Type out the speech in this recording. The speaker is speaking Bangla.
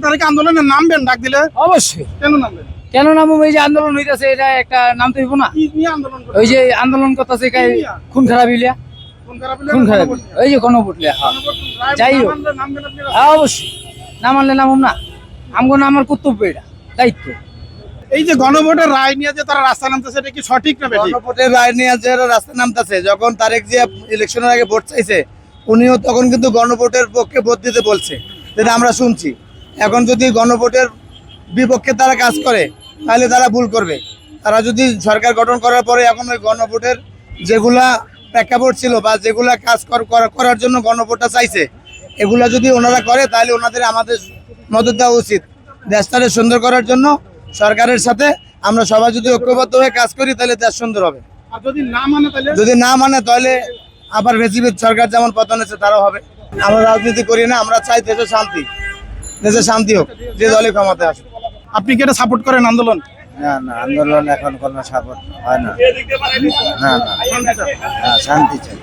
আপনারা কি আন্দোলনে নামবেন ডাক দিলে? অবশ্যই। কেন নামবেন? কেন নামবো? এই যে আন্দোলন হইতেছে, এটা একটা নাম তো হইব না? কি নিয়ে আন্দোলন করবেন? ওই যে আন্দোলন করতেছে খুন খারাপ হইলিয়া, কোন খারাপ খুন খারাপ, ওই যে গণভোটলিয়া। যাই হোক, নামবেন আপনারা? হ্যাঁ অবশ্যই। না মানলে নামুম না, আমগো না, আমার কর্তব্য, এটা দায়িত্ব। এই যে গণভোটের রায় নিয়ে যে তারা রাস্তা নামতেছে, এটা কি সঠিক না বেঠিক? গণভোটের রায় নিয়ে যে রাস্তা নামতেছে, যখন তারেক যে ইলেকশনের আগে ভোট চাইছে, উনিও তখন কিন্তু গণভোটের পক্ষে ভোট দিতে বলছে, যেটা আমরা শুনছি। এখন যদি গণভোটের বিপক্ষে তারা কাজ করে, তাহলে তারা ভুল করবে। তারা যদি সরকার গঠন করার পরে এখন ওই গণভোটের যেগুলা প্রেক্ষাপট ছিল বা যেগুলা কাজ করার জন্য গণভোটটা চাইছে, এগুলা যদি ওনারা করে, তাহলে ওনাদের আমাদের মদত দেওয়া উচিত। দেশটাকে সুন্দর করার জন্য সরকারের সাথে আমরা সবাই যদি ঐক্যবদ্ধ হয়ে কাজ করি, তাহলে দেশ সুন্দর হবে। আর যদি না মানে তাহলে? যদি না মানে, তাহলে আবার বেশিবিদ সরকার যেমন পতন হয়েছে তারাও হবে। আমরা রাজনীতি করি না, আমরা চাই দেশে শান্তি, দেশে শান্তি হোক, যে দলে ক্ষমতা আসে। আপনি কি এটা সাপোর্ট করেন আন্দোলন? না না, আন্দোলন এখন কোনো সাপোর্ট হয় না। না না, শান্তি চাই।